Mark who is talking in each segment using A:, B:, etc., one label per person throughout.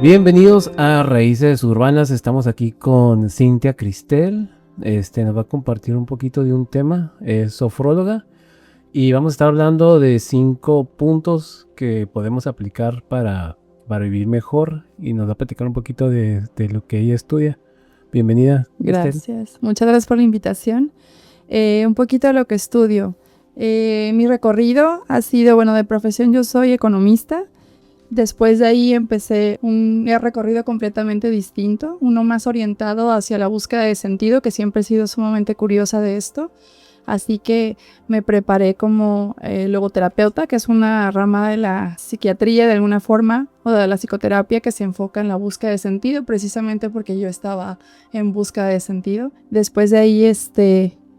A: Bienvenidos a Raíces Urbanas. Estamos aquí con Cintia Cristel. Nos va a compartir un poquito de un tema. Es sofróloga. Y vamos a estar hablando de 5 puntos que podemos aplicar para vivir mejor. Y nos va a platicar un poquito de lo que ella estudia. Bienvenida, Cristel.
B: Gracias. Muchas gracias por la invitación. Un poquito de lo que estudio. Mi recorrido ha sido, de profesión yo soy economista. Después de ahí empecé un recorrido completamente distinto, uno más orientado hacia la búsqueda de sentido, que siempre he sido sumamente curiosa de esto. Así que me preparé como logoterapeuta, que es una rama de la psiquiatría de alguna forma, o de la psicoterapia que se enfoca en la búsqueda de sentido, precisamente porque yo estaba en búsqueda de sentido. Después de ahí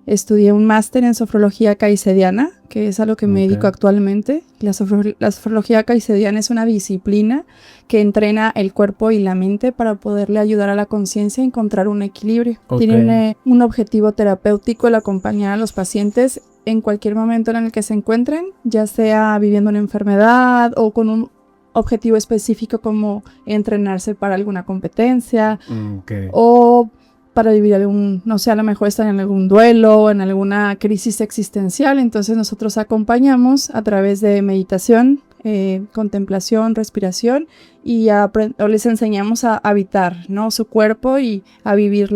B: estudié un máster en sofrología caicediana, que es a lo que me dedico actualmente. La sofrología caicediana es una disciplina que entrena el cuerpo y la mente para poderle ayudar a la conciencia a encontrar un equilibrio. Tiene un objetivo terapéutico el acompañar a los pacientes en cualquier momento en el que se encuentren, ya sea viviendo una enfermedad o con un objetivo específico como entrenarse para alguna competencia o para vivir a lo mejor están en algún duelo, en alguna crisis existencial. Entonces nosotros acompañamos a través de meditación, contemplación, respiración y les enseñamos a habitar, ¿no?, su cuerpo y a vivir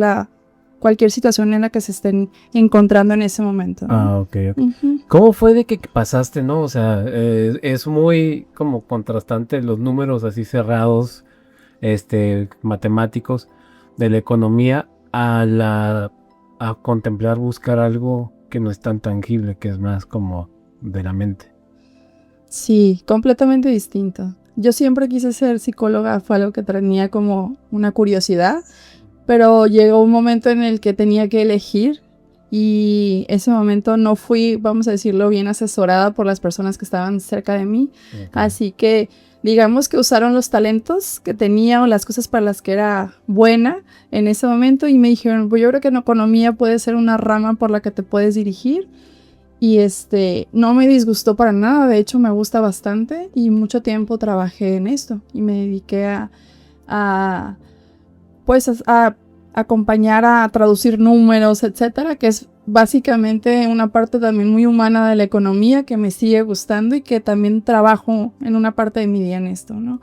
B: cualquier situación en la que se estén encontrando en ese momento, ¿no?
A: Ok. Uh-huh. ¿Cómo fue de que pasaste, no? O sea, es muy como contrastante los números así cerrados, matemáticos de la economía a contemplar, buscar algo que no es tan tangible, que es más como de la mente.
B: Sí, completamente distinto. Yo siempre quise ser psicóloga, fue algo que tenía como una curiosidad, pero llegó un momento en el que tenía que elegir y ese momento no fui, vamos a decirlo, bien asesorada por las personas que estaban cerca de mí. Okay. Así que digamos que usaron los talentos que tenía o las cosas para las que era buena en ese momento y me dijeron, pues yo creo que en economía puede ser una rama por la que te puedes dirigir. Y no me disgustó para nada, de hecho me gusta bastante y mucho tiempo trabajé en esto y me dediqué a acompañar a traducir números, etcétera, que es básicamente una parte también muy humana de la economía que me sigue gustando y que también trabajo en una parte de mi día en esto, ¿no?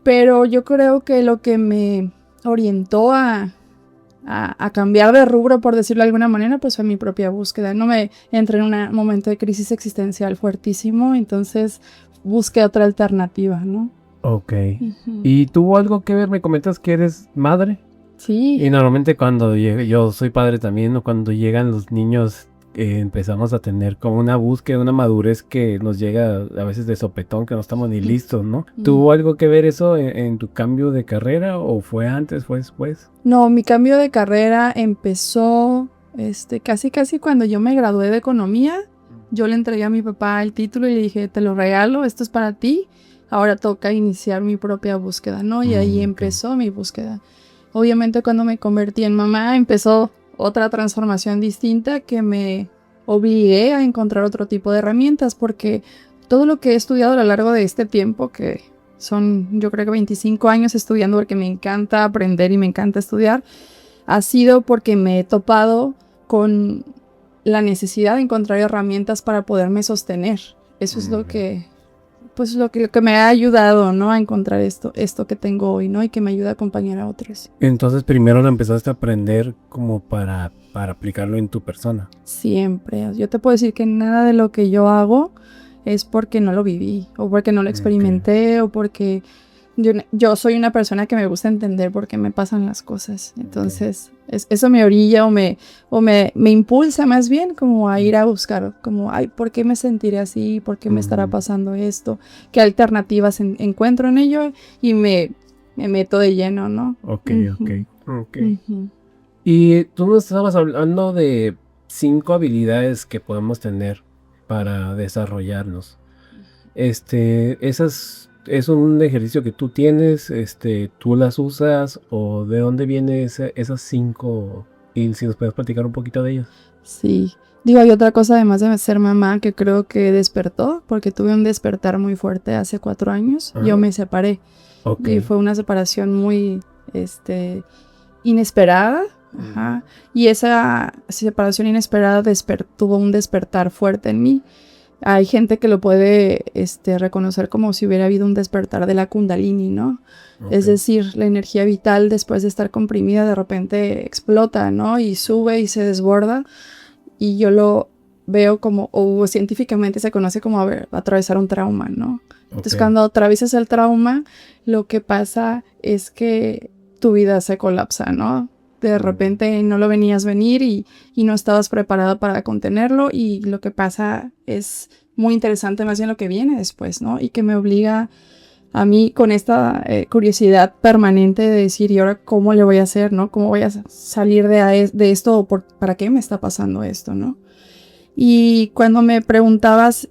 B: Pero yo creo que lo que me orientó a cambiar de rubro, por decirlo de alguna manera, pues fue mi propia búsqueda. No me entré en un momento de crisis existencial fuertísimo, entonces busqué otra alternativa, ¿no?
A: Ok. Uh-huh. ¿Y tuvo algo que ver? Me comentas que eres madre.
B: Sí.
A: Y normalmente cuando yo soy padre también, ¿no? Cuando llegan los niños empezamos a tener como una búsqueda, una madurez que nos llega a veces de sopetón, que no estamos ni listos, ¿no? ¿Tuvo algo que ver eso en tu cambio de carrera o fue antes, fue después?
B: No, mi cambio de carrera empezó casi cuando yo me gradué de economía. Yo le entregué a mi papá el título y le dije, te lo regalo, esto es para ti. Ahora toca iniciar mi propia búsqueda, ¿no? Y ahí empezó mi búsqueda. Obviamente cuando me convertí en mamá empezó otra transformación distinta que me obligué a encontrar otro tipo de herramientas porque todo lo que he estudiado a lo largo de este tiempo, que son yo creo que 25 años estudiando porque me encanta aprender y me encanta estudiar, ha sido porque me he topado con la necesidad de encontrar herramientas para poderme sostener. Eso es lo que me ha ayudado, ¿no?, a encontrar esto que tengo hoy, ¿no? Y que me ayuda a acompañar a otros.
A: Entonces primero lo empezaste a aprender como para aplicarlo en tu persona.
B: Siempre. Yo te puedo decir que nada de lo que yo hago es porque no lo viví, o porque no lo experimenté, o porque yo soy una persona que me gusta entender por qué me pasan las cosas. Entonces, eso me orilla o me impulsa más bien como a ir a buscar, como, ¿por qué me sentiré así? ¿Por qué me estará pasando esto? ¿Qué alternativas encuentro en ello? Y me meto de lleno, ¿no?
A: Ok. Uh-huh. Y tú nos estabas hablando de 5 habilidades que podemos tener para desarrollarnos. Esas es un ejercicio que tú tienes, tú las usas, o de dónde vienen esas 5, y si nos puedes platicar un poquito de ellas.
B: Sí. Digo, hay otra cosa además de ser mamá que creo que despertó, porque tuve un despertar muy fuerte hace 4 años.
A: Ajá.
B: Yo me separé
A: Ok.
B: y fue una separación muy, inesperada. Ajá. Y esa separación inesperada tuvo un despertar fuerte en mí. Hay gente que lo puede reconocer como si hubiera habido un despertar de la Kundalini, ¿no?
A: Ok.
B: Es decir, la energía vital después de estar comprimida de repente explota, ¿no? Y sube y se desborda. Y yo lo veo como, o científicamente se conoce como atravesar un trauma, ¿no? Entonces,
A: Ok.
B: cuando atraviesas el trauma, lo que pasa es que tu vida se colapsa, ¿no? De repente no lo venías venir y no estabas preparada para contenerlo, y lo que pasa es muy interesante más bien lo que viene después, ¿no? Y que me obliga a mí con esta curiosidad permanente de decir, ¿y ahora cómo le voy a hacer, no? ¿Cómo voy a salir de esto? ¿O para qué me está pasando esto, no? Y cuando me preguntabas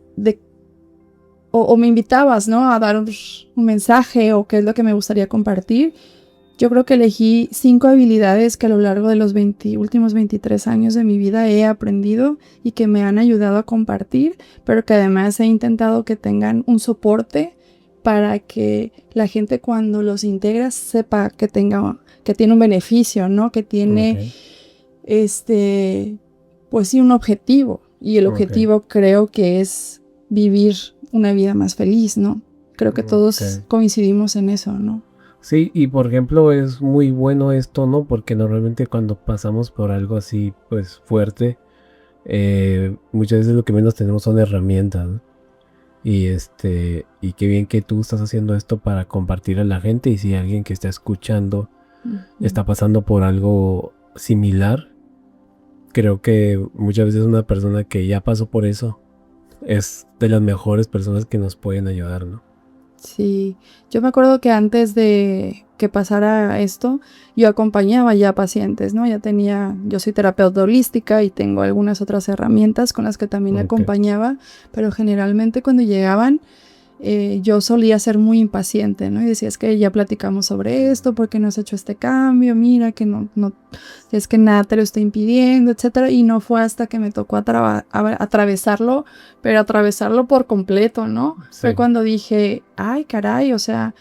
B: o me invitabas, ¿no? A dar un mensaje o qué es lo que me gustaría compartir, yo creo que elegí 5 habilidades que a lo largo de los últimos 23 años de mi vida he aprendido y que me han ayudado a compartir, pero que además he intentado que tengan un soporte para que la gente cuando los integra sepa que tiene un beneficio, ¿no? Que tiene pues sí, un objetivo. Y el objetivo creo que es vivir una vida más feliz, ¿no? Creo que todos coincidimos en eso, ¿no?
A: Sí, y por ejemplo es muy bueno esto, ¿no? Porque normalmente cuando pasamos por algo así, pues fuerte, muchas veces lo que menos tenemos son herramientas, ¿no? Y qué bien que tú estás haciendo esto para compartir a la gente, y si alguien que está escuchando está pasando por algo similar, creo que muchas veces una persona que ya pasó por eso es de las mejores personas que nos pueden ayudar, ¿no?
B: Sí, yo me acuerdo que antes de que pasara esto, yo acompañaba ya pacientes, ¿no? Yo soy terapeuta holística y tengo algunas otras herramientas con las que también acompañaba, pero generalmente cuando llegaban, yo solía ser muy impaciente, ¿no? Y decía, es que ya platicamos sobre esto, ¿por qué no has hecho este cambio? Mira, que no, es que nada te lo está impidiendo, etcétera. Y no fue hasta que me tocó atravesarlo, pero atravesarlo por completo, ¿no? Sí. Fue cuando dije, ay, caray, o sea,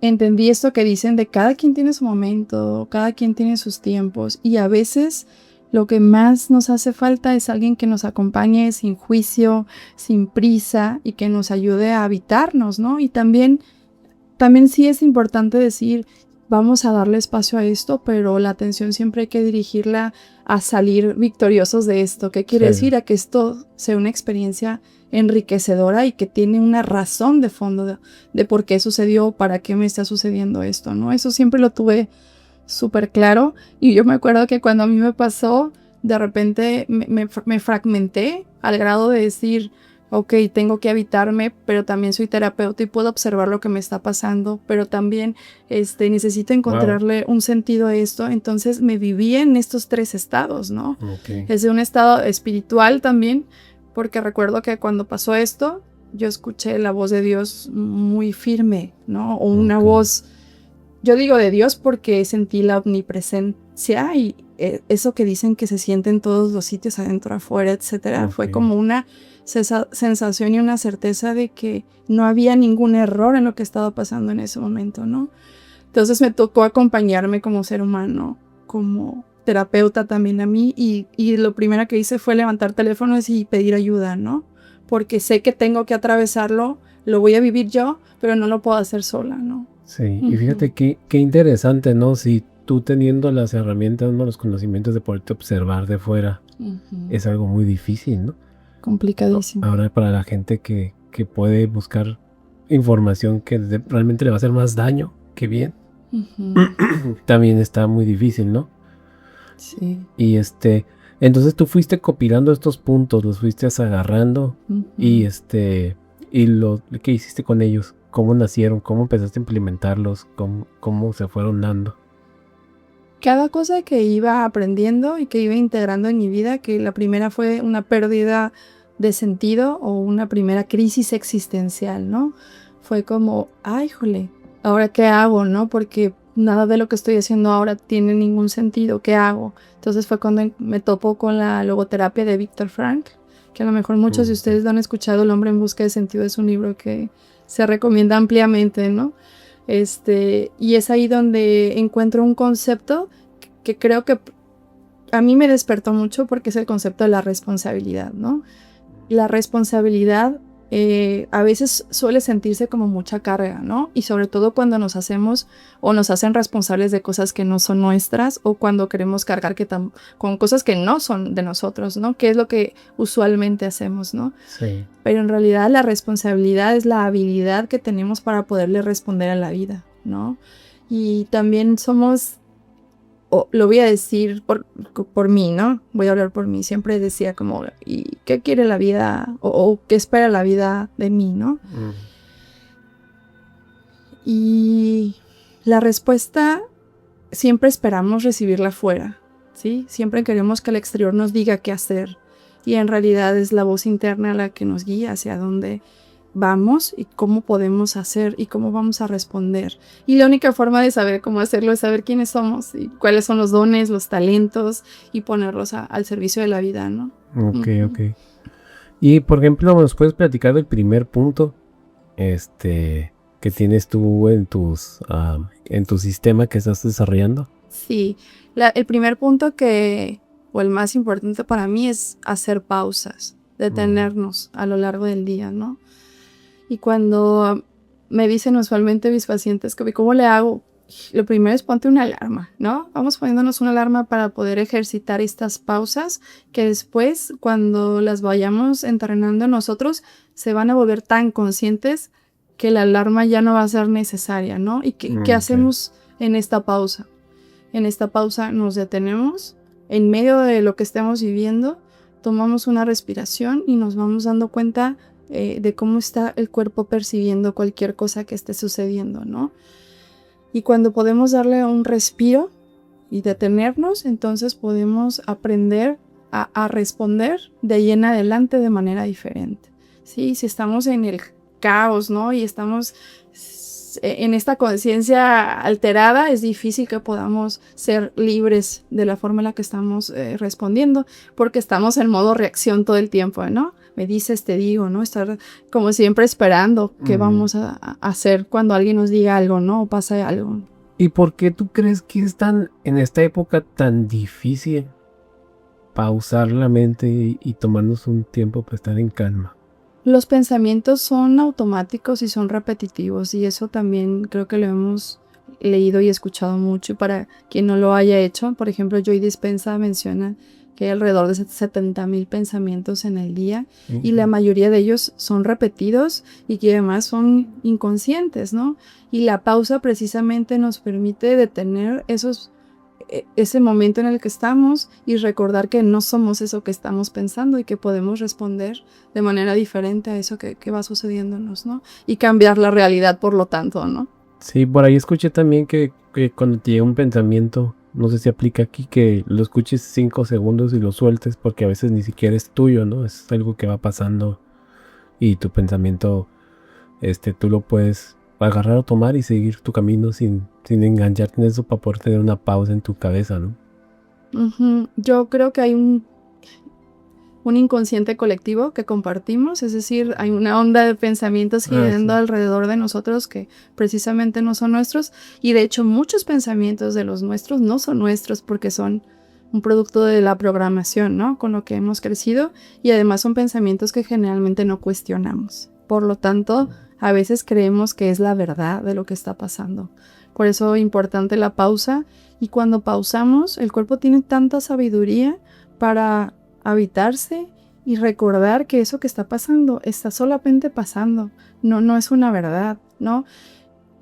B: entendí esto que dicen de cada quien tiene su momento, cada quien tiene sus tiempos, y a veces lo que más nos hace falta es alguien que nos acompañe sin juicio, sin prisa, y que nos ayude a habitarnos, ¿no? Y también sí es importante decir, vamos a darle espacio a esto, pero la atención siempre hay que dirigirla a salir victoriosos de esto. ¿Qué quiere decir? A que esto sea una experiencia enriquecedora y que tiene una razón de fondo de por qué sucedió, para qué me está sucediendo esto, ¿no? Eso siempre lo tuve súper claro, y yo me acuerdo que cuando a mí me pasó, de repente me fragmenté al grado de decir, ok, tengo que habitarme, pero también soy terapeuta y puedo observar lo que me está pasando, pero también necesito encontrarle un sentido a esto. Entonces me viví en estos 3 estados, ¿no? Es de un estado espiritual también, porque recuerdo que cuando pasó esto, yo escuché la voz de Dios muy firme, ¿no? O una voz, yo digo de Dios porque sentí la omnipresencia y eso que dicen que se siente en todos los sitios, adentro, afuera, etcétera. Fue como una sensación y una certeza de que no había ningún error en lo que estaba pasando en ese momento, ¿no? Entonces me tocó acompañarme como ser humano, como terapeuta también a mí, y lo primero que hice fue levantar teléfonos y pedir ayuda, ¿no? Porque sé que tengo que atravesarlo, lo voy a vivir yo, pero no lo puedo hacer sola, ¿no?
A: Sí, y fíjate qué interesante, ¿no? Si tú teniendo las herramientas, ¿no? Los conocimientos de poderte observar de fuera, es algo muy difícil, ¿no?
B: Complicadísimo.
A: Ahora para la gente que puede buscar información que realmente le va a hacer más daño que bien, también está muy difícil, ¿no?
B: Sí.
A: Y entonces tú fuiste copilando estos puntos, los fuiste agarrando, y ¿qué hiciste con ellos? ¿Cómo nacieron? ¿Cómo empezaste a implementarlos? ¿Cómo se fueron dando?
B: Cada cosa que iba aprendiendo y que iba integrando en mi vida, que la primera fue una pérdida de sentido o una primera crisis existencial, ¿no? Fue como, ay, jole, ¿ahora qué hago, no? Porque nada de lo que estoy haciendo ahora tiene ningún sentido, ¿qué hago? Entonces fue cuando me topo con la logoterapia de Viktor Frankl, que a lo mejor muchos de ustedes lo han escuchado, El hombre en busca de sentido es un libro que se recomienda ampliamente, ¿no? Y es ahí donde encuentro un concepto que creo que a mí me despertó mucho, porque es el concepto de la responsabilidad, ¿no? La responsabilidad a veces suele sentirse como mucha carga, ¿no? Y sobre todo cuando nos hacemos o nos hacen responsables de cosas que no son nuestras, o cuando queremos cargar con cosas que no son de nosotros, ¿no? Que es lo que usualmente hacemos, ¿no?
A: Sí.
B: Pero en realidad la responsabilidad es la habilidad que tenemos para poderle responder a la vida, ¿no? Y también somos, lo voy a decir por mí, ¿no? Voy a hablar por mí. Siempre decía como, ¿y qué quiere la vida? O ¿qué espera la vida de mí, no? Y la respuesta siempre esperamos recibirla afuera, ¿sí? Siempre queremos que el exterior nos diga qué hacer. Y en realidad es la voz interna la que nos guía hacia dónde vamos y cómo podemos hacer y cómo vamos a responder. Y la única forma de saber cómo hacerlo es saber quiénes somos y cuáles son los dones, los talentos, y ponerlos al servicio de la vida, ¿no?
A: Ok. Y por ejemplo, ¿nos puedes platicar del primer punto que tienes tú en tu sistema que estás desarrollando?
B: Sí, el primer punto o el más importante para mí es hacer pausas, detenernos a lo largo del día, ¿no? Y cuando me dicen usualmente mis pacientes que ¿cómo le hago? Lo primero es ponte una alarma, ¿no? Vamos poniéndonos una alarma para poder ejercitar estas pausas, que después, cuando las vayamos entrenando nosotros, se van a volver tan conscientes que la alarma ya no va a ser necesaria, ¿no? ¿Y qué hacemos en esta pausa? En esta pausa nos detenemos en medio de lo que estemos viviendo, tomamos una respiración y nos vamos dando cuenta de cómo está el cuerpo percibiendo cualquier cosa que esté sucediendo, ¿no? Y cuando podemos darle un respiro y detenernos, entonces podemos aprender a responder de ahí en adelante de manera diferente, ¿sí? Si estamos en el caos, ¿no? Y estamos en esta conciencia alterada, es difícil que podamos ser libres de la forma en la que estamos respondiendo, porque estamos en modo reacción todo el tiempo, ¿no? Me dices, te digo, ¿no? Estar como siempre esperando qué vamos a hacer cuando alguien nos diga algo, ¿no? O pasa algo.
A: ¿Y por qué tú crees que es en esta época tan difícil pausar la mente y tomarnos un tiempo para estar en calma?
B: Los pensamientos son automáticos y son repetitivos, y eso también creo que lo hemos leído y escuchado mucho. Y para quien no lo haya hecho, por ejemplo, Joy Dispenza menciona que hay alrededor de 70,000 pensamientos en el día, y la mayoría de ellos son repetidos y que además son inconscientes, ¿no? Y la pausa precisamente nos permite detener ese momento en el que estamos y recordar que no somos eso que estamos pensando y que podemos responder de manera diferente a eso que va sucediéndonos, ¿no? Y cambiar la realidad, por lo tanto, ¿no?
A: Sí, por ahí escuché también que cuando te llega un pensamiento, no sé si aplica aquí, que lo escuches 5 segundos y lo sueltes, porque a veces ni siquiera es tuyo, ¿no? Es algo que va pasando y tu pensamiento, tú lo puedes agarrar o tomar y seguir tu camino sin engancharte en eso, para poder tener una pausa en tu cabeza, ¿no?
B: Yo creo que hay un inconsciente colectivo que compartimos, es decir, hay una onda de pensamientos girando alrededor de nosotros que precisamente no son nuestros, y de hecho muchos pensamientos de los nuestros no son nuestros porque son un producto de la programación, ¿no? Con lo que hemos crecido, y además son pensamientos que generalmente no cuestionamos. Por lo tanto, a veces creemos que es la verdad de lo que está pasando. Por eso es importante la pausa, y cuando pausamos, el cuerpo tiene tanta sabiduría para habitarse y recordar que eso que está pasando está solamente pasando, no es una verdad, ¿no?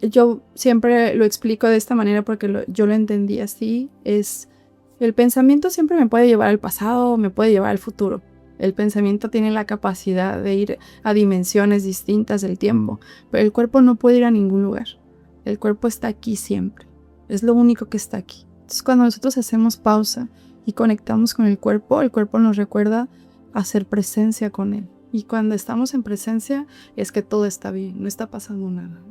B: Yo siempre lo explico de esta manera porque yo lo entendí así. El pensamiento siempre me puede llevar al pasado o me puede llevar al futuro. El pensamiento tiene la capacidad de ir a dimensiones distintas del tiempo, pero el cuerpo no puede ir a ningún lugar. El cuerpo está aquí siempre, es lo único que está aquí. Entonces, cuando nosotros hacemos pausa y conectamos con el cuerpo nos recuerda hacer presencia con él. Y cuando estamos en presencia es que todo está bien, no está pasando nada.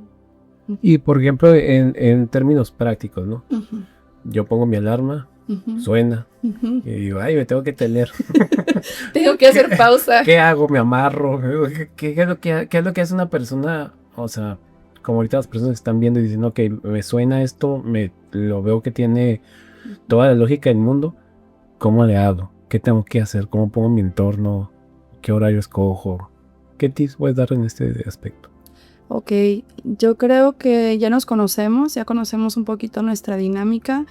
A: Y por ejemplo, en términos prácticos, ¿no?
B: Ujú,
A: Yo pongo mi alarma,
B: ujú,
A: suena,
B: ujú.
A: y digo, ay, me tengo que tener.
B: Tengo que hacer pausa.
A: ¿Qué hago? ¿Me amarro? ¿Qué es lo que hace una persona? O sea, como ahorita las personas que están viendo y dicen, ok, me suena esto, lo veo que tiene toda la lógica del mundo. ¿Cómo le hago? ¿Qué tengo que hacer? ¿Cómo pongo mi entorno? ¿Qué horario escojo? ¿Qué tips puedes dar en este aspecto?
B: Ok, yo creo que ya nos conocemos, ya conocemos un poquito nuestra dinámica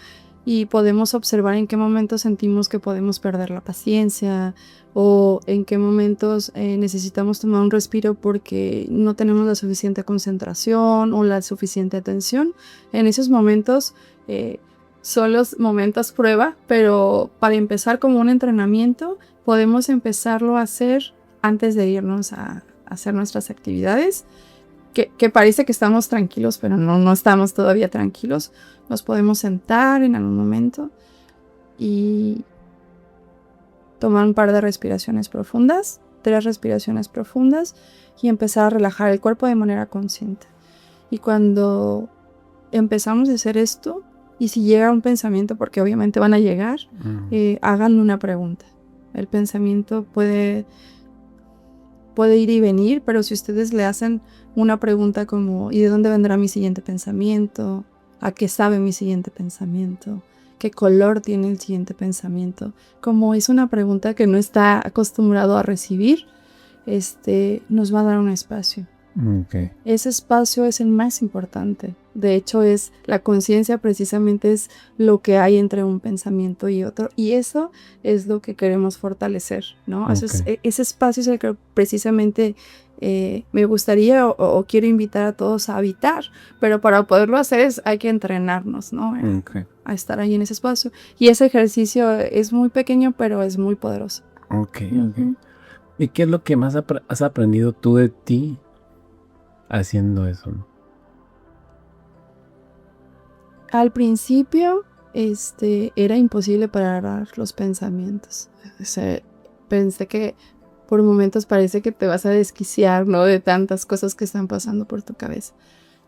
B: y podemos observar en qué momentos sentimos que podemos perder la paciencia o en qué momentos necesitamos tomar un respiro porque no tenemos la suficiente concentración o la suficiente atención. En esos momentos son los momentos prueba, pero para empezar como un entrenamiento podemos empezarlo a hacer antes de irnos a hacer nuestras actividades. Que parece que estamos tranquilos, pero no estamos todavía tranquilos. Nos podemos sentar en algún momento y tomar un par de respiraciones profundas, 3 respiraciones profundas y empezar a relajar el cuerpo de manera consciente. Y cuando empezamos a hacer esto, y si llega un pensamiento, porque obviamente van a llegar, hagan una pregunta. El pensamiento puede ir y venir, pero si ustedes le hacen una pregunta como ¿y de dónde vendrá mi siguiente pensamiento? ¿A qué sabe mi siguiente pensamiento? ¿Qué color tiene el siguiente pensamiento? Como es una pregunta que no está acostumbrado a recibir, nos va a dar un espacio.
A: Okay.
B: Ese espacio es el más importante. De hecho, es la conciencia precisamente es lo que hay entre un pensamiento y otro. Y eso es lo que queremos fortalecer, ¿no?
A: Okay.
B: Ese espacio es el que precisamente me gustaría o quiero invitar a todos a habitar. Pero para poderlo hacer hay que entrenarnos, ¿no?
A: Okay.
B: A estar ahí en ese espacio. Y ese ejercicio es muy pequeño, pero es muy poderoso.
A: Okay. ¿Y qué es lo que más has aprendido tú de ti haciendo eso?
B: Al principio, era imposible parar los pensamientos. O sea, pensé que por momentos parece que te vas a desquiciar, ¿no? De tantas cosas que están pasando por tu cabeza.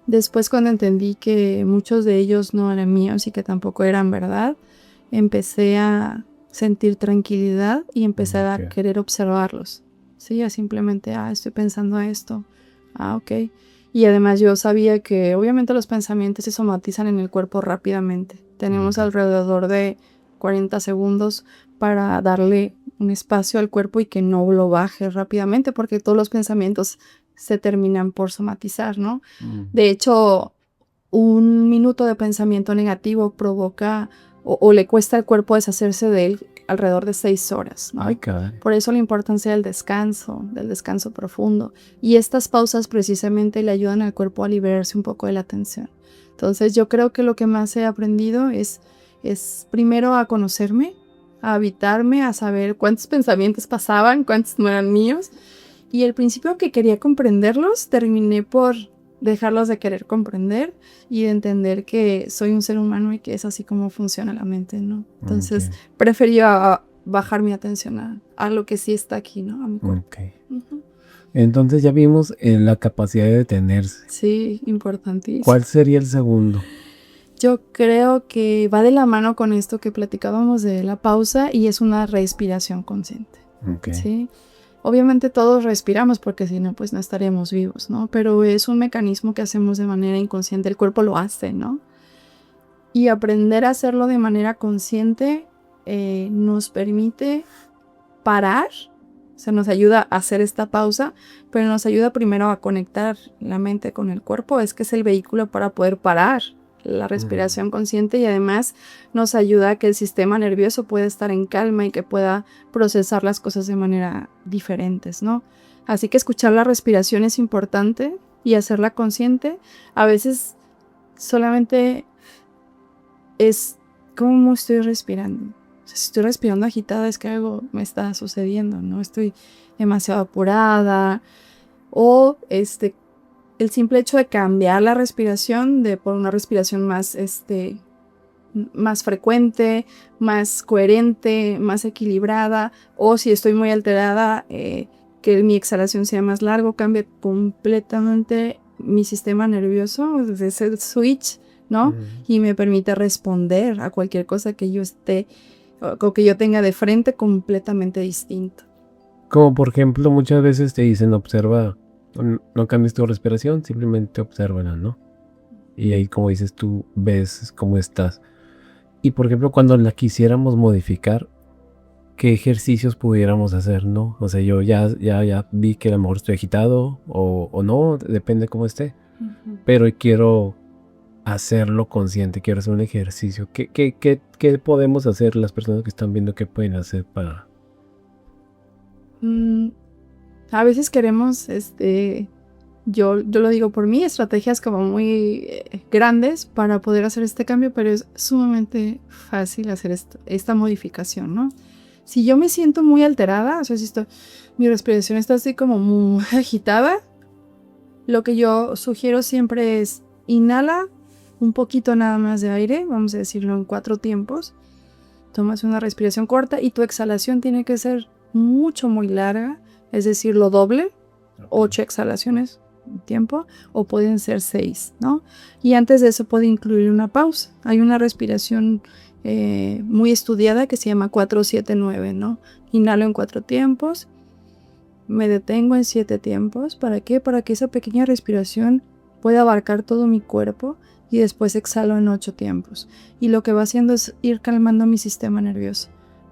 B: Después, cuando entendí que muchos de ellos no eran míos y que tampoco eran verdad, empecé a sentir tranquilidad y empecé a querer observarlos. Sí, a simplemente, estoy pensando esto. Ok. Y además yo sabía que obviamente los pensamientos se somatizan en el cuerpo rápidamente. Tenemos alrededor de 40 segundos para darle un espacio al cuerpo y que no lo baje rápidamente porque todos los pensamientos se terminan por somatizar, ¿no? De hecho, 1 minuto de pensamiento negativo provoca o le cuesta al cuerpo deshacerse de él alrededor de 6 horas, ¿no?
A: Ay, caray.
B: Por eso la importancia del descanso profundo. Y estas pausas precisamente le ayudan al cuerpo a liberarse un poco de la tensión. Entonces yo creo que lo que más he aprendido es primero a conocerme, a habitarme, a saber cuántos pensamientos pasaban, cuántos no eran míos. Y al principio que quería comprenderlos, terminé por dejarlos de querer comprender y de entender que soy un ser humano y que es así como funciona la mente, ¿no? Entonces, preferí bajar mi atención a lo que sí está aquí, ¿no? A mi cuerpo.
A: Entonces ya vimos la capacidad de detenerse.
B: Sí, importantísimo.
A: ¿Cuál sería el segundo?
B: Yo creo que va de la mano con esto que platicábamos de la pausa y es una respiración consciente. ¿Sí? Obviamente todos respiramos porque si no, pues no estaríamos vivos, ¿no? Pero es un mecanismo que hacemos de manera inconsciente, el cuerpo lo hace, ¿no? Y aprender a hacerlo de manera consciente nos permite parar, o sea, nos ayuda a hacer esta pausa, pero nos ayuda primero a conectar la mente con el cuerpo, es que es el vehículo para poder parar la respiración consciente y además nos ayuda a que el sistema nervioso pueda estar en calma y que pueda procesar las cosas de manera diferentes, ¿no? Así que escuchar la respiración es importante y hacerla consciente. A veces solamente es cómo estoy respirando. O sea, si estoy respirando agitada es que algo me está sucediendo, ¿no? Estoy demasiado apurada o el simple hecho de cambiar la respiración por una respiración más, más frecuente, más coherente, más equilibrada, o si estoy muy alterada, que mi exhalación sea más largo, cambia completamente mi sistema nervioso, es el switch, ¿no? Y me permite responder a cualquier cosa que yo esté o que yo tenga de frente completamente distinto.
A: Como por ejemplo, muchas veces te dicen observa, no cambies tu respiración, simplemente obsérvala, ¿no? Y ahí, como dices, tú ves cómo estás. Y por ejemplo, cuando la quisiéramos modificar, ¿qué ejercicios pudiéramos hacer, no? O sea, yo ya vi que a lo mejor estoy agitado o no, depende cómo esté. Pero quiero hacerlo consciente, quiero hacer un ejercicio. ¿Qué podemos hacer las personas que están viendo? ¿Qué pueden hacer para...?
B: A veces queremos, yo lo digo por mí, estrategias como muy grandes para poder hacer este cambio, pero es sumamente fácil hacer esta modificación, ¿no? Si yo me siento muy alterada, o sea, si mi respiración está así como muy agitada, lo que yo sugiero siempre es inhala un poquito nada más de aire, vamos a decirlo en 4 tiempos, tomas una respiración corta y tu exhalación tiene que ser muy larga, es decir, lo doble, 8 exhalaciones en tiempo, o pueden ser 6, ¿no? Y antes de eso puede incluir una pausa. Hay una respiración muy estudiada que se llama 4-7-9, ¿no? Inhalo en 4 tiempos, me detengo en 7 tiempos. ¿Para qué? Para que esa pequeña respiración pueda abarcar todo mi cuerpo y después exhalo en 8 tiempos. Y lo que va haciendo es ir calmando mi sistema nervioso,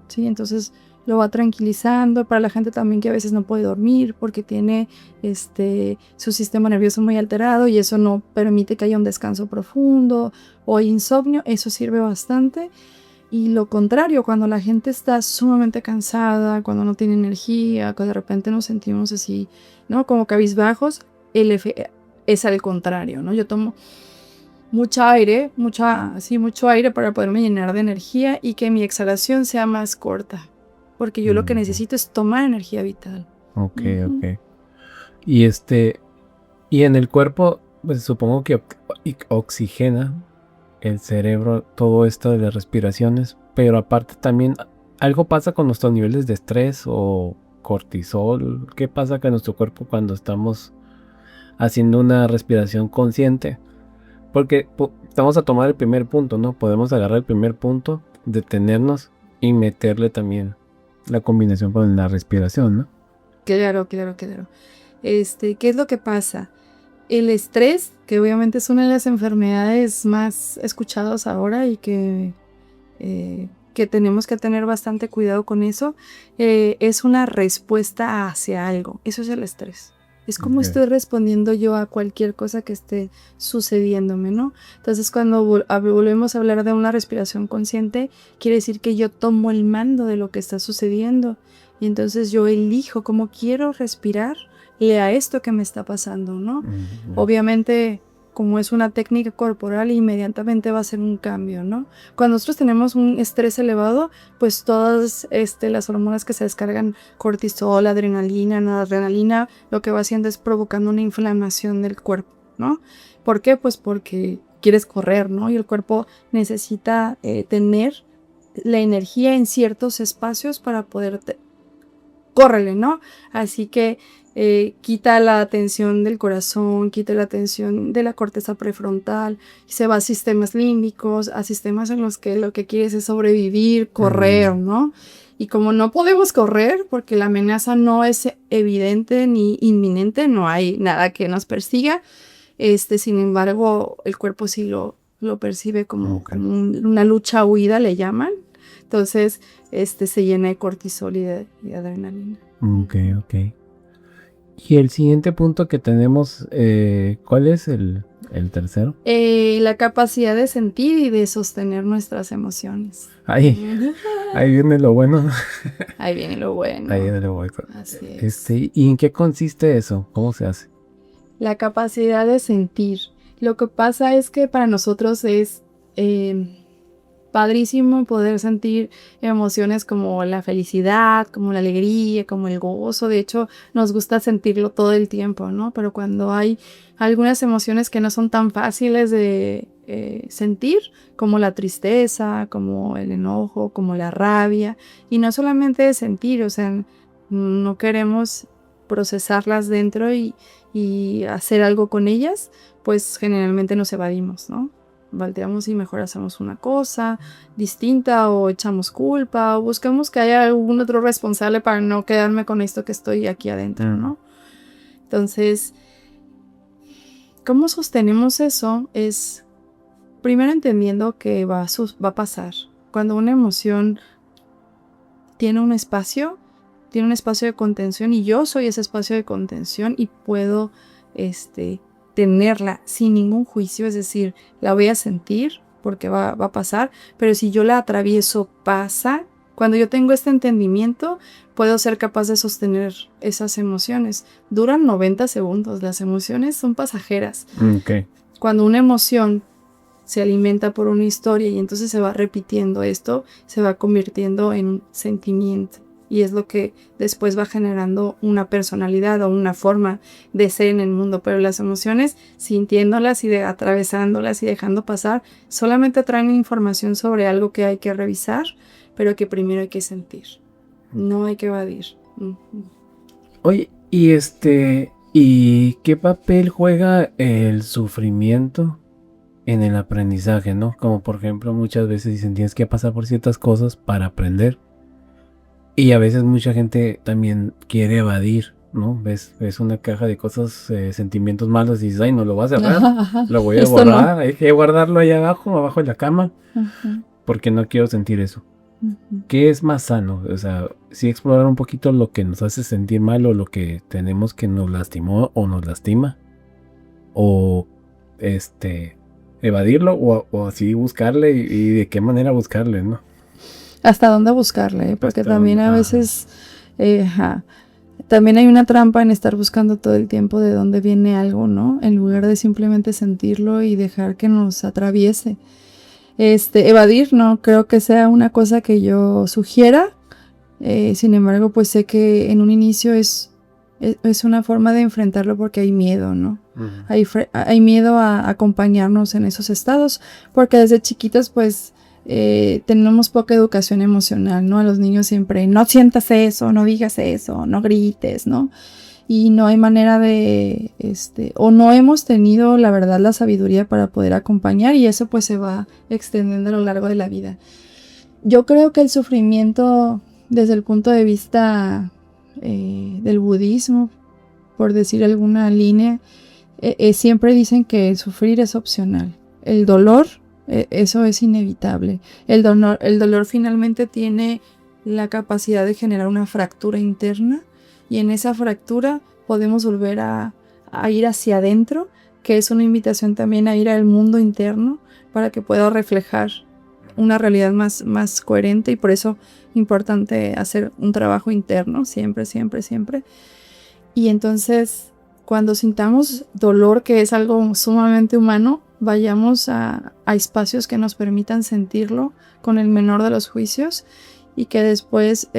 B: ¿sí? Entonces lo va tranquilizando. Para la gente también que a veces no puede dormir porque tiene su sistema nervioso muy alterado y eso no permite que haya un descanso profundo o insomnio, eso sirve bastante. Y lo contrario, cuando la gente está sumamente cansada, cuando no tiene energía, cuando de repente nos sentimos así, ¿no? Como cabizbajos, es al contrario, ¿no? Yo tomo mucho aire para poderme llenar de energía y que mi exhalación sea más corta, porque yo lo que necesito es tomar energía vital.
A: Ok. Y y en el cuerpo, pues supongo que oxigena el cerebro todo esto de las respiraciones, pero aparte también algo pasa con nuestros niveles de estrés o cortisol. ¿Qué pasa con nuestro cuerpo cuando estamos haciendo una respiración consciente? Porque vamos a tomar el primer punto, ¿no? Podemos agarrar el primer punto, detenernos y meterle también la combinación con la respiración, ¿no?
B: Claro. ¿Qué es lo que pasa? El estrés, que obviamente es una de las enfermedades más escuchadas ahora y que tenemos que tener bastante cuidado con eso, es una respuesta hacia algo. Eso es el estrés. Es como estoy respondiendo yo a cualquier cosa que esté sucediéndome, ¿no? Entonces, cuando volvemos a hablar de una respiración consciente, quiere decir que yo tomo el mando de lo que está sucediendo. Y entonces yo elijo cómo quiero respirar a esto que me está pasando, ¿no? Obviamente, como es una técnica corporal, inmediatamente va a ser un cambio, ¿no? Cuando nosotros tenemos un estrés elevado, pues todas las hormonas que se descargan, cortisol, adrenalina, noradrenalina, lo que va haciendo es provocando una inflamación del cuerpo, ¿no? ¿Por qué? Pues porque quieres correr, ¿no? Y el cuerpo necesita tener la energía en ciertos espacios para poder córrele, ¿no? Así que quita la atención del corazón, quita la atención de la corteza prefrontal, se va a sistemas límbicos, a sistemas en los que lo que quieres es sobrevivir, correr, ¿no? Y como no podemos correr porque la amenaza no es evidente ni inminente, no hay nada que nos persiga, sin embargo, el cuerpo sí lo percibe como una lucha-huida, le llaman. Entonces, se llena de cortisol y de adrenalina.
A: Ok. Y el siguiente punto que tenemos, ¿cuál es el tercero?
B: La capacidad de sentir y de sostener nuestras emociones.
A: Ahí viene lo bueno.
B: Ahí viene lo bueno. Así es.
A: ¿Y en qué consiste eso? ¿Cómo se hace?
B: La capacidad de sentir. Lo que pasa es que para nosotros es padrísimo poder sentir emociones como la felicidad, como la alegría, como el gozo. De hecho, nos gusta sentirlo todo el tiempo, ¿no? Pero cuando hay algunas emociones que no son tan fáciles de sentir, como la tristeza, como el enojo, como la rabia, y no solamente de sentir, o sea, no queremos procesarlas dentro y hacer algo con ellas, pues generalmente nos evadimos, ¿no? Volteamos y mejor hacemos una cosa distinta o echamos culpa o buscamos que haya algún otro responsable para no quedarme con esto que estoy aquí adentro, ¿no? Entonces, ¿cómo sostenemos eso? Es primero entendiendo que va a pasar. Cuando una emoción tiene un espacio de contención y yo soy ese espacio de contención y puedo tenerla sin ningún juicio, es decir, la voy a sentir porque va a pasar, pero si yo la atravieso, pasa. Cuando yo tengo este entendimiento, puedo ser capaz de sostener esas emociones. Duran 90 segundos, las emociones son pasajeras.
A: Okay.
B: Cuando una emoción se alimenta por una historia y entonces se va repitiendo esto, se va convirtiendo en un sentimiento. Y es lo que después va generando una personalidad o una forma de ser en el mundo. Pero las emociones, sintiéndolas y atravesándolas y dejando pasar, solamente traen información sobre algo que hay que revisar, pero que primero hay que sentir. No hay que evadir.
A: Oye, ¿y qué papel juega el sufrimiento en el aprendizaje, no? Como por ejemplo, muchas veces dicen, tienes que pasar por ciertas cosas para aprender. Y a veces mucha gente también quiere evadir, ¿no? Ves una caja de cosas, sentimientos malos y dices, ay, no lo voy a cerrar, lo voy a borrar, no. Hay que guardarlo ahí abajo de la cama, porque no quiero sentir eso. ¿Qué es más sano? O sea, sí explorar un poquito lo que nos hace sentir mal o lo que tenemos que nos lastimó o nos lastima. O, evadirlo o así buscarle y de qué manera buscarle, ¿no?
B: ¿Hasta dónde buscarle? Porque también a veces también hay una trampa en estar buscando todo el tiempo de dónde viene algo, ¿no? En lugar de simplemente sentirlo y dejar que nos atraviese. Evadir no creo que sea una cosa que yo sugiera. Sin embargo, pues sé que en un inicio es una forma de enfrentarlo porque hay miedo, ¿no? Hay miedo a acompañarnos en esos estados porque desde chiquitos, pues, tenemos poca educación emocional, ¿no? A los niños siempre, no sientas eso, no digas eso, no grites, ¿no? Y no hay manera de, o no hemos tenido, la verdad, la sabiduría para poder acompañar y eso pues se va extendiendo a lo largo de la vida. Yo creo que el sufrimiento, desde el punto de vista del budismo, por decir alguna línea, siempre dicen que el sufrir es opcional. El dolor, eso es inevitable. El dolor finalmente tiene la capacidad de generar una fractura interna y en esa fractura podemos volver a ir hacia adentro, que es una invitación también a ir al mundo interno para que pueda reflejar una realidad más coherente y por eso es importante hacer un trabajo interno siempre. Y entonces cuando sintamos dolor, que es algo sumamente humano, vayamos a espacios que nos permitan sentirlo con el menor de los juicios y que después,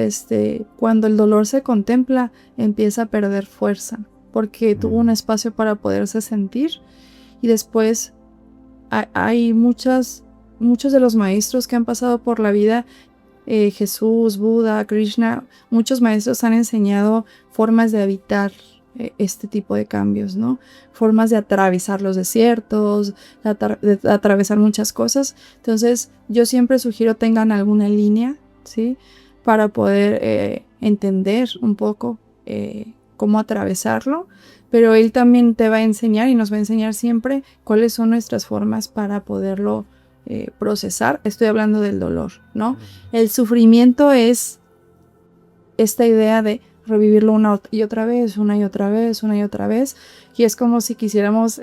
B: cuando el dolor se contempla, empieza a perder fuerza, porque tuvo un espacio para poderse sentir y después hay muchos de los maestros que han pasado por la vida, Jesús, Buda, Krishna, muchos maestros han enseñado formas de habitar este tipo de cambios, ¿no? Formas de atravesar los desiertos, de atravesar muchas cosas. Entonces, yo siempre sugiero tengan alguna línea, ¿sí? Para poder entender un poco cómo atravesarlo, pero él también te va a enseñar y nos va a enseñar siempre cuáles son nuestras formas para poderlo procesar. Estoy hablando del dolor, ¿no? El sufrimiento es esta idea de revivirlo una y otra vez, y es como si quisiéramos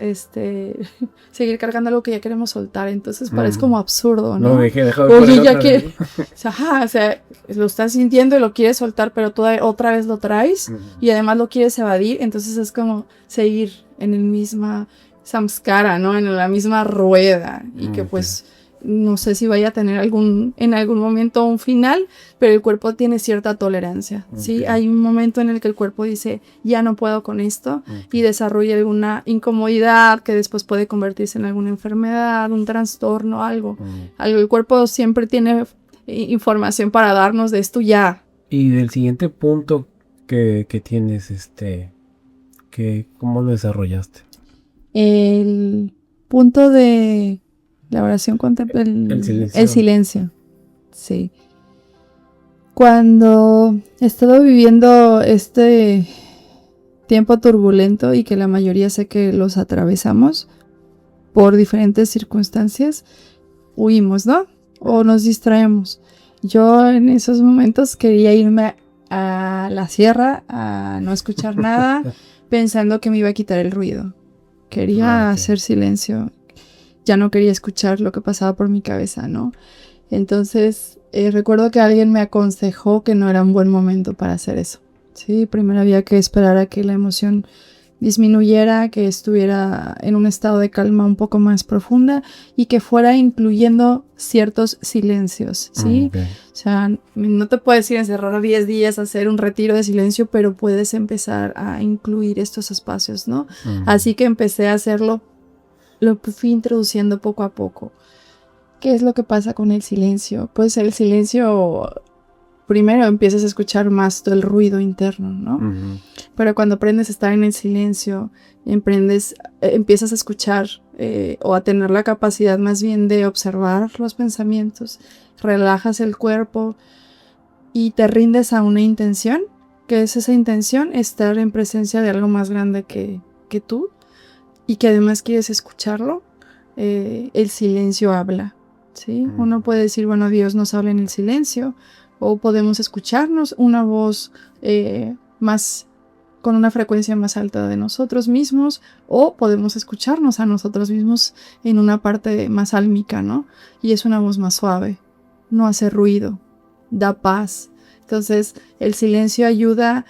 B: seguir cargando algo que ya queremos soltar, entonces parece como absurdo, ¿no? Oye, ya que o sea, lo estás sintiendo y lo quieres soltar, pero otra vez lo traes y además lo quieres evadir, entonces es como seguir en el misma samskara, ¿no? En la misma rueda y que pues no sé si vaya a tener en algún momento un final, pero el cuerpo tiene cierta tolerancia, ¿sí? Hay un momento en el que el cuerpo dice, ya no puedo con esto, y desarrolla alguna incomodidad que después puede convertirse en alguna enfermedad, un trastorno, algo. El cuerpo siempre tiene información para darnos de esto ya.
A: Y del siguiente punto, que tienes, ¿cómo lo desarrollaste?
B: El punto de la oración
A: El silencio.
B: el silencio. Sí. Cuando he estado viviendo este tiempo turbulento y que la mayoría sé que los atravesamos por diferentes circunstancias, huimos, ¿no? O nos distraemos. Yo en esos momentos quería irme a la sierra a no escuchar nada, pensando que me iba a quitar el ruido. Quería hacer silencio. Ya no quería escuchar lo que pasaba por mi cabeza, ¿no? Entonces, recuerdo que alguien me aconsejó que no era un buen momento para hacer eso. Sí, primero había que esperar a que la emoción disminuyera, que estuviera en un estado de calma un poco más profunda y que fuera incluyendo ciertos silencios, ¿sí?
A: Okay.
B: O sea, no te puedes ir a encerrar 10 días a hacer un retiro de silencio, pero puedes empezar a incluir estos espacios, ¿no? Así que empecé a hacerlo, lo fui introduciendo poco a poco. ¿Qué es lo que pasa con el silencio? Pues el silencio, primero empiezas a escuchar más todo el ruido interno, ¿no? Pero cuando aprendes a estar en el silencio, empiezas a escuchar o a tener la capacidad más bien de observar los pensamientos, relajas el cuerpo y te rindes a una intención, que es esa intención, estar en presencia de algo más grande que tú y que además quieres escucharlo. El silencio habla, ¿sí? Uno puede decir, bueno, Dios nos habla en el silencio, o podemos escucharnos una voz más con una frecuencia más alta de nosotros mismos, o podemos escucharnos a nosotros mismos en una parte más álmica, ¿no? Y es una voz más suave, no hace ruido, da paz. Entonces, el silencio ayuda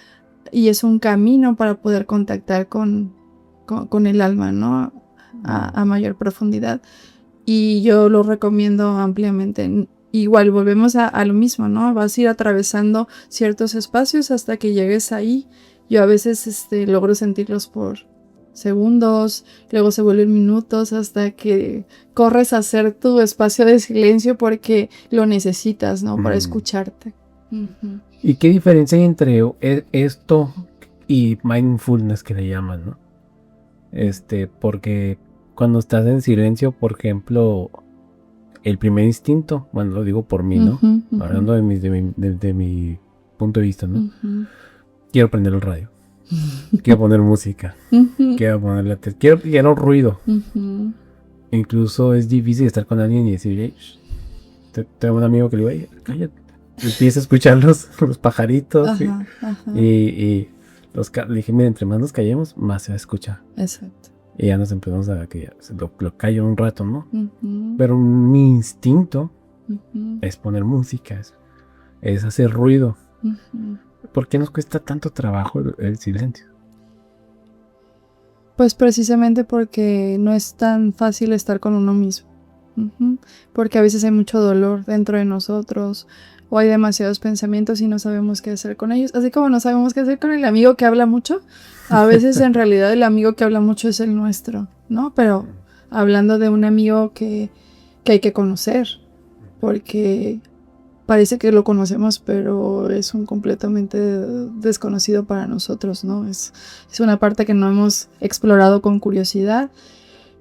B: y es un camino para poder contactar con el alma, ¿no? A mayor profundidad. Y yo lo recomiendo ampliamente. Igual volvemos a lo mismo, ¿no? Vas a ir atravesando ciertos espacios hasta que llegues ahí. Yo a veces logro sentirlos por segundos, luego se vuelven minutos hasta que corres a hacer tu espacio de silencio porque lo necesitas, ¿no? Para escucharte.
A: ¿Y qué diferencia hay entre esto y mindfulness que le llaman, ¿no? Porque cuando estás en silencio, por ejemplo, el primer instinto, bueno, lo digo por mí, ¿no? Hablando de mi punto de vista, ¿no? Quiero prender el radio. Quiero poner música. Quiero poner la tele. Quiero llenar un ruido. Incluso es difícil estar con alguien y decir, hey, tengo un amigo que le digo, hey, cállate. Empieza a escuchar los pajaritos. Y le dije, mira, entre más nos callemos, más se va a escuchar.
B: Exacto.
A: Y ya nos empezamos a que lo callo un rato, ¿no? Pero mi instinto es poner música, es hacer ruido. ¿Por qué nos cuesta tanto trabajo el silencio?
B: Pues precisamente porque no es tan fácil estar con uno mismo. Porque a veces hay mucho dolor dentro de nosotros o hay demasiados pensamientos y no sabemos qué hacer con ellos. Así como no sabemos qué hacer con el amigo que habla mucho, a veces en realidad el amigo que habla mucho es el nuestro, ¿no? Pero hablando de un amigo que hay que conocer, porque parece que lo conocemos, pero es un completamente desconocido para nosotros, ¿no? Es una parte que no hemos explorado con curiosidad,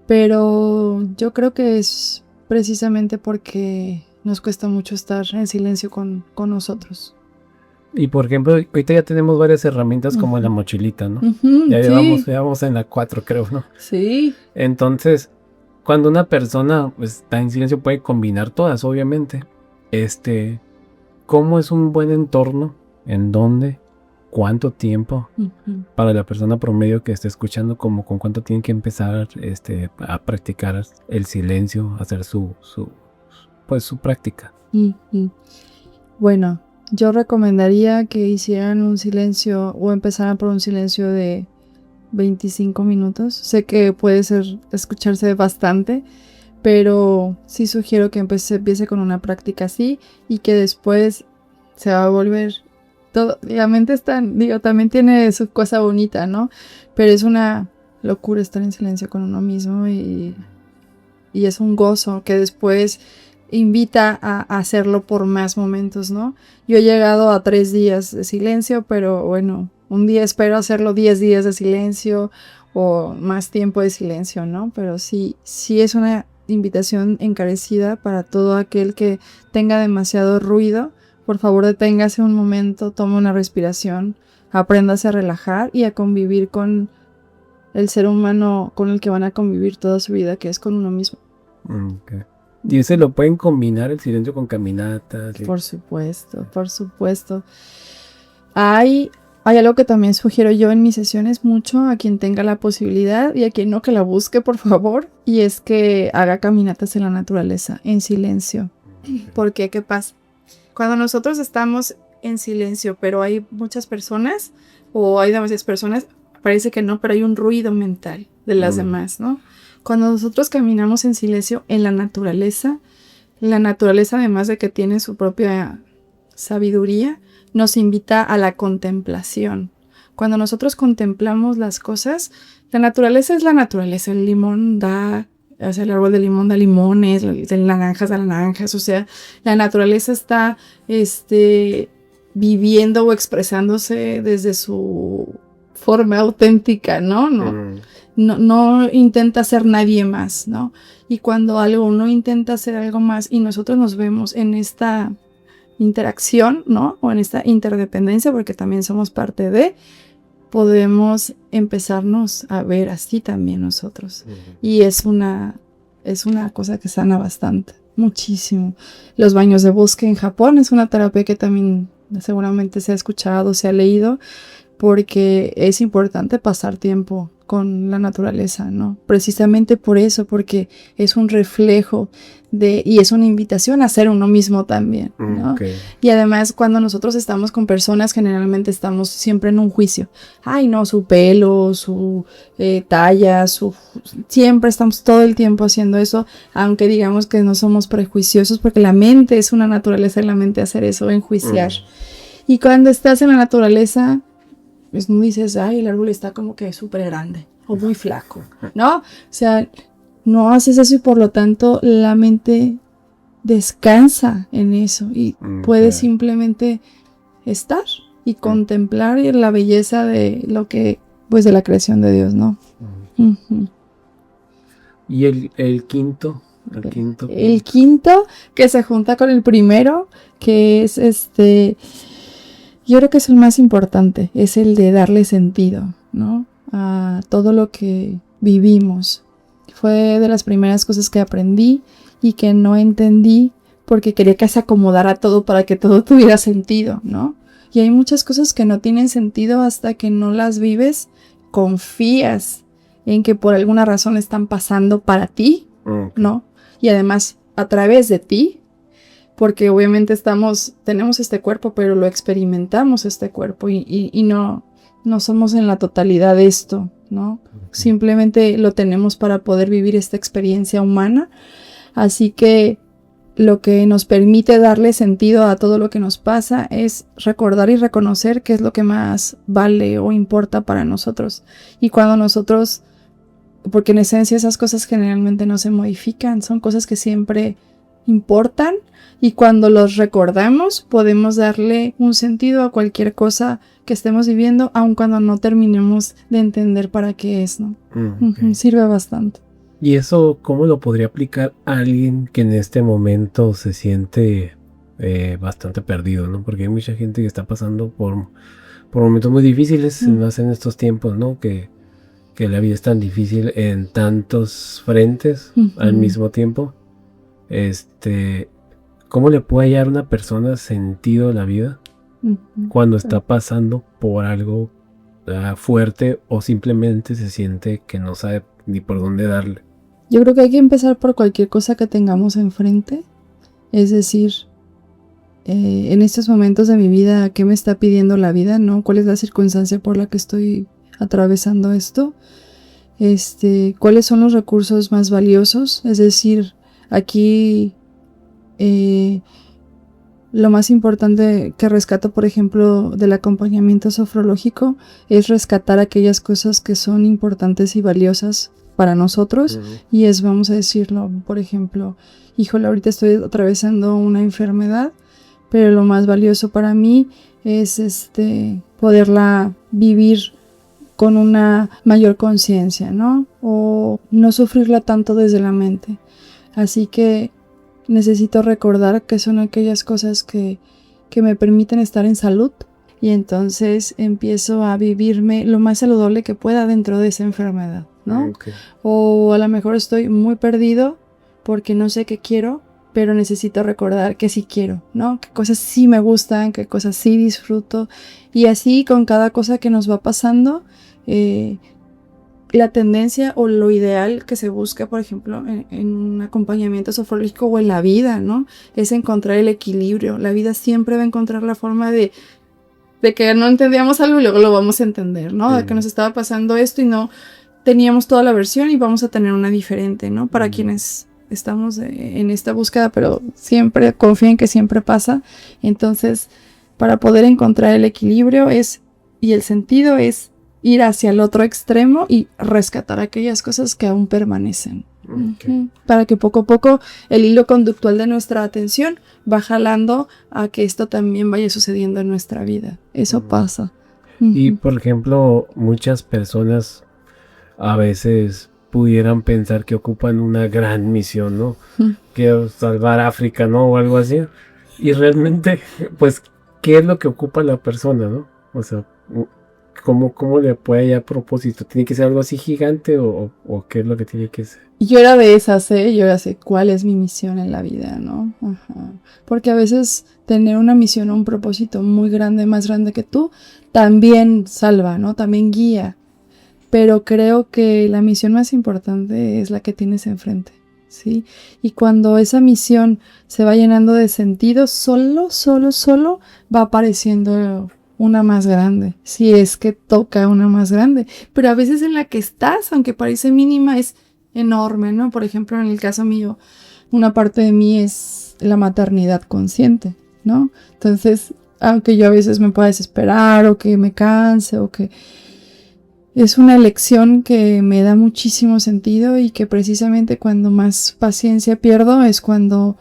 B: pero yo creo que es precisamente porque nos cuesta mucho estar en silencio con nosotros.
A: Y por ejemplo, ahorita ya tenemos varias herramientas como la mochilita, ¿no? Ya llevamos en la 4, creo, ¿no?
B: Sí.
A: Entonces, cuando una persona está en silencio puede combinar todas, obviamente. ¿Cómo es un buen entorno? ¿En dónde? ¿Cuánto tiempo? Para la persona promedio que esté escuchando, como con cuánto tiene que empezar a practicar el silencio, hacer su práctica.
B: Bueno, yo recomendaría que hicieran un silencio o empezaran por un silencio de 25 minutos. Sé que puede escucharse bastante, pero sí sugiero que empiece con una práctica así y que después se va a volver todo. La mente también tiene su cosa bonita, ¿no? Pero es una locura estar en silencio con uno mismo y es un gozo que después invita a hacerlo por más momentos, ¿no? Yo he llegado a 3 días de silencio, pero bueno, un día espero hacerlo 10 días de silencio o más tiempo de silencio, ¿no? Pero sí es una invitación encarecida para todo aquel que tenga demasiado ruido. Por favor, deténgase un momento, tome una respiración, apréndase a relajar y a convivir con el ser humano con el que van a convivir toda su vida, que es con uno mismo.
A: Okay. ¿Y ese lo pueden combinar el silencio con caminatas?
B: Por supuesto, por supuesto. Hay algo que también sugiero yo en mis sesiones mucho a quien tenga la posibilidad y a quien no, que la busque, por favor, y es que haga caminatas en la naturaleza, en silencio. ¿Por qué? ¿Qué pasa? Cuando nosotros estamos en silencio, pero hay muchas personas, o hay demasiadas personas, parece que no, pero hay un ruido mental de las demás, ¿no? Cuando nosotros caminamos en silencio en la naturaleza además de que tiene su propia sabiduría, nos invita a la contemplación. Cuando nosotros contemplamos las cosas, la naturaleza es la naturaleza. El limón da, o sea, el árbol de limón da limones, el naranjas da naranjas, o sea, la naturaleza está viviendo o expresándose desde su forma auténtica, ¿no? No intenta ser nadie más, ¿no? Y cuando uno intenta hacer algo más y nosotros nos vemos en esta interacción, ¿no? O en esta interdependencia, porque también somos parte de, podemos empezarnos a ver así también nosotros. Y es una cosa que sana bastante, muchísimo. Los baños de bosque en Japón es una terapia que también seguramente se ha escuchado, se ha leído, porque es importante pasar tiempo con la naturaleza, ¿no? Precisamente por eso, porque es un reflejo y es una invitación a ser uno mismo también, ¿no? Okay. Y además, cuando nosotros estamos con personas, generalmente estamos siempre en un juicio. Ay, no, su pelo, su talla, siempre estamos todo el tiempo haciendo eso, aunque digamos que no somos prejuiciosos, porque la mente es una naturaleza en la mente hacer eso, enjuiciar. Y cuando estás en la naturaleza, pues no dices, ay, el árbol está como que súper grande o muy flaco, ¿no? O sea, no haces eso y por lo tanto la mente descansa en eso y puedes simplemente estar y contemplar la belleza de lo que, pues de la creación de Dios, ¿no?
A: Y el quinto.
B: El quinto que se junta con el primero, que es yo creo que es el más importante, es el de darle sentido, ¿no? A todo lo que vivimos. Fue de las primeras cosas que aprendí y que no entendí porque quería que se acomodara todo para que todo tuviera sentido, ¿no? Y hay muchas cosas que no tienen sentido hasta que no las vives, confías en que por alguna razón están pasando para ti, ¿no? Y además a través de ti. Porque obviamente tenemos este cuerpo, pero lo experimentamos este cuerpo y no somos en la totalidad de esto, ¿no? Simplemente lo tenemos para poder vivir esta experiencia humana. Así que lo que nos permite darle sentido a todo lo que nos pasa es recordar y reconocer qué es lo que más vale o importa para nosotros. Y cuando nosotros, porque en esencia esas cosas generalmente no se modifican, son cosas que siempre importan. Y cuando los recordamos, podemos darle un sentido a cualquier cosa que estemos viviendo, aun cuando no terminemos de entender para qué es, ¿no? Sirve bastante.
A: ¿Y eso cómo lo podría aplicar a alguien que en este momento se siente bastante perdido, ¿no? Porque hay mucha gente que está pasando por momentos muy difíciles, más en estos tiempos, ¿no? Que la vida es tan difícil en tantos frentes al mismo tiempo. ¿Cómo le puede hallar a una persona sentido a la vida cuando está pasando por algo fuerte o simplemente se siente que no sabe ni por dónde darle?
B: Yo creo que hay que empezar por cualquier cosa que tengamos enfrente. Es decir, en estos momentos de mi vida, ¿qué me está pidiendo la vida? ¿No? ¿Cuál es la circunstancia por la que estoy atravesando esto? ¿Cuáles son los recursos más valiosos? Es decir, aquí lo más importante que rescato, por ejemplo, del acompañamiento sofrológico es rescatar aquellas cosas que son importantes y valiosas para nosotros, y es, vamos a decirlo, por ejemplo, híjole, ahorita estoy atravesando una enfermedad, pero lo más valioso para mí es poderla vivir con una mayor conciencia, ¿no? O no sufrirla tanto desde la mente. Así que necesito recordar que son aquellas cosas que me permiten estar en salud, y entonces empiezo a vivirme lo más saludable que pueda dentro de esa enfermedad, ¿no?
A: Okay.
B: O a lo mejor estoy muy perdido porque no sé qué quiero, pero necesito recordar que sí quiero, ¿no? Qué cosas sí me gustan, qué cosas sí disfruto, y así con cada cosa que nos va pasando, la tendencia o lo ideal que se busca, por ejemplo, en un acompañamiento sofrológico o en la vida, ¿no? Es encontrar el equilibrio. La vida siempre va a encontrar la forma de que no entendíamos algo y luego lo vamos a entender, ¿no? De que nos estaba pasando esto y no teníamos toda la versión y vamos a tener una diferente, ¿no? Para quienes estamos en esta búsqueda, pero siempre confíen que siempre pasa. Entonces, para poder encontrar el equilibrio y el sentido es ir hacia el otro extremo y rescatar aquellas cosas que aún permanecen.
A: Okay.
B: Para que poco a poco el hilo conductual de nuestra atención va jalando a que esto también vaya sucediendo en nuestra vida. Eso pasa.
A: Y por ejemplo, muchas personas a veces pudieran pensar que ocupan una gran misión, ¿no? Que salvar África, ¿no? O algo así. Y realmente, pues, ¿qué es lo que ocupa la persona, no? O sea, ¿cómo le puede hallar propósito? ¿Tiene que ser algo así gigante o qué es lo que tiene que ser?
B: Yo era de esas, yo ya sé cuál es mi misión en la vida, ¿no? Ajá. Porque a veces tener una misión o un propósito muy grande, más grande que tú, también salva, ¿no? También guía. Pero creo que la misión más importante es la que tienes enfrente, ¿sí? Y cuando esa misión se va llenando de sentido, solo va apareciendo una más grande, si es que toca una más grande. Pero a veces en la que estás, aunque parece mínima, es enorme, ¿no? Por ejemplo, en el caso mío, una parte de mí es la maternidad consciente, ¿no? Entonces, aunque yo a veces me pueda desesperar o que me canse o que... Es una elección que me da muchísimo sentido y que precisamente cuando más paciencia pierdo es cuando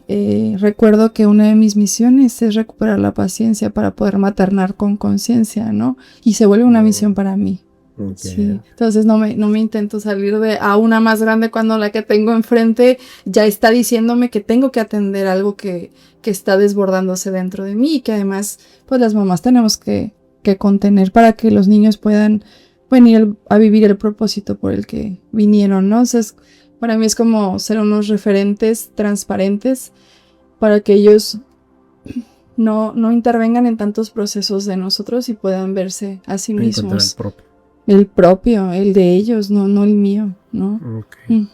B: recuerdo que una de mis misiones es recuperar la paciencia para poder maternar con conciencia, ¿no? Y se vuelve una misión para mí. Okay. Sí. Entonces no me intento salir a una más grande cuando la que tengo enfrente ya está diciéndome que tengo que atender algo que está desbordándose dentro de mí y que además pues las mamás tenemos que contener para que los niños puedan venir a vivir el propósito por el que vinieron, ¿no? Entonces, para mí es como ser unos referentes transparentes para que ellos no intervengan en tantos procesos de nosotros y puedan verse a sí mismos. El propio, el de ellos, no el mío, ¿no?
A: Okay.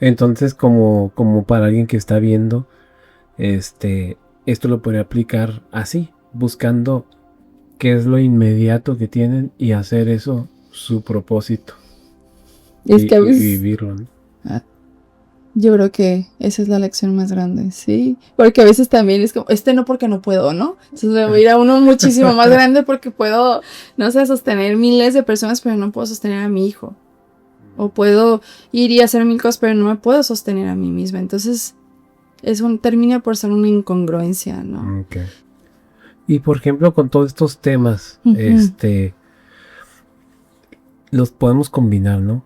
A: Entonces, como para alguien que está viendo, esto lo podría aplicar así, buscando qué es lo inmediato que tienen y hacer eso su propósito.
B: Es que a veces,
A: y vivirlo, ¿no?
B: Yo creo que esa es la lección más grande, ¿sí? Porque a veces también es como, no porque no puedo, ¿no? Entonces me voy a ir a uno muchísimo más grande porque puedo, no sé, sostener miles de personas, pero no puedo sostener a mi hijo. O puedo ir y hacer mil cosas, pero no me puedo sostener a mí misma. Entonces, termina por ser una incongruencia, ¿no?
A: Okay. Y por ejemplo, con todos estos temas, los podemos combinar, ¿no?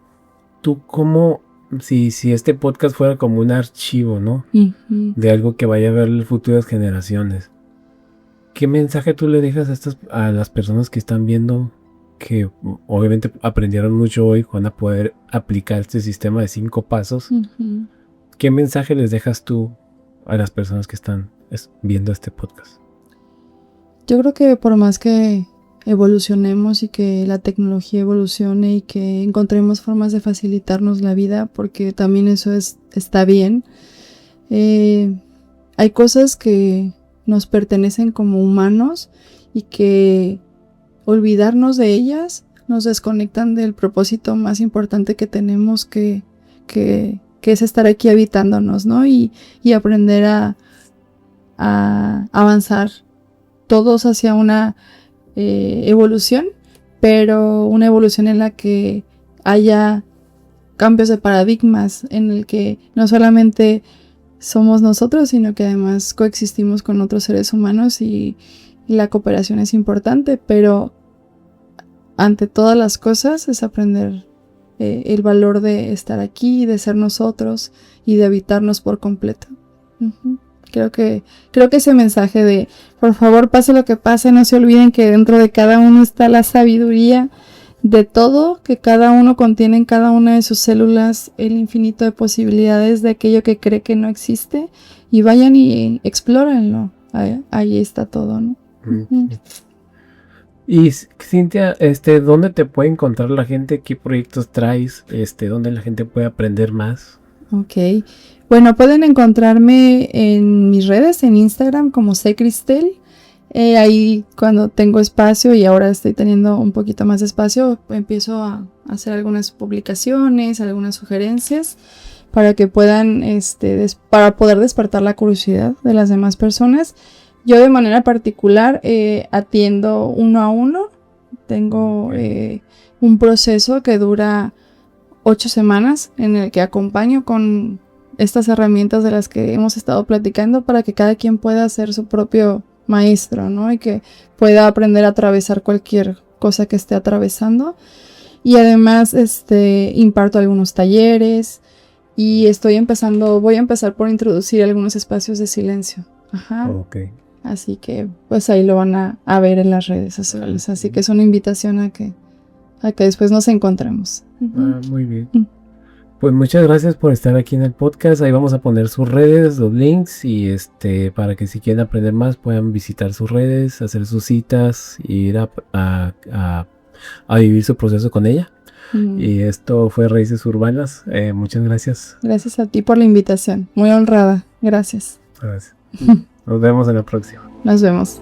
A: Tú cómo... Si este podcast fuera como un archivo, ¿no? De algo que vaya a ver las futuras generaciones. ¿Qué mensaje tú le dejas a las personas que están viendo que obviamente aprendieron mucho hoy, van a poder aplicar este sistema de 5 pasos? ¿Qué mensaje les dejas tú a las personas que están viendo este podcast?
B: Yo creo que por más que evolucionemos y que la tecnología evolucione y que encontremos formas de facilitarnos la vida, porque también eso está bien, hay cosas que nos pertenecen como humanos y que olvidarnos de ellas nos desconectan del propósito más importante que tenemos, que es estar aquí habitándonos, ¿no? Y aprender a avanzar todos hacia una evolución, pero una evolución en la que haya cambios de paradigmas en el que no solamente somos nosotros, sino que además coexistimos con otros seres humanos y la cooperación es importante, pero ante todas las cosas es aprender el valor de estar aquí, de ser nosotros y de habitarnos por completo. Uh-huh. Creo que ese mensaje de por favor, pase lo que pase, no se olviden que dentro de cada uno está la sabiduría de todo, que cada uno contiene en cada una de sus células el infinito de posibilidades de aquello que cree que no existe, y vayan y explórenlo. Ahí está todo, ¿no? Uh-huh.
A: Y Cintia, ¿dónde te puede encontrar la gente? ¿Qué proyectos traes? ¿Dónde la gente puede aprender más?
B: Ok. Bueno, pueden encontrarme en mis redes, en Instagram como ccristel. Ahí cuando tengo espacio, y ahora estoy teniendo un poquito más de espacio, empiezo a hacer algunas publicaciones, algunas sugerencias para que puedan, para poder despertar la curiosidad de las demás personas. Yo de manera particular atiendo 1 a 1. Tengo un proceso que dura 8 semanas en el que acompaño con estas herramientas de las que hemos estado platicando para que cada quien pueda ser su propio maestro, ¿no? Y que pueda aprender a atravesar cualquier cosa que esté atravesando. Y además imparto algunos talleres y voy a empezar por introducir algunos espacios de silencio. Ajá.
A: Okay.
B: Así que pues ahí lo van a ver en las redes sociales. Así que es una invitación a que después nos encontremos.
A: Uh-huh. Muy bien. Pues muchas gracias por estar aquí en el podcast. Ahí vamos a poner sus redes, los links, y para que si quieren aprender más puedan visitar sus redes, hacer sus citas, ir a vivir su proceso con ella. Uh-huh. Y esto fue Raíces Urbanas. Muchas gracias.
B: Gracias a ti por la invitación. Muy honrada. Gracias.
A: Gracias. Nos vemos en la próxima.
B: Nos vemos.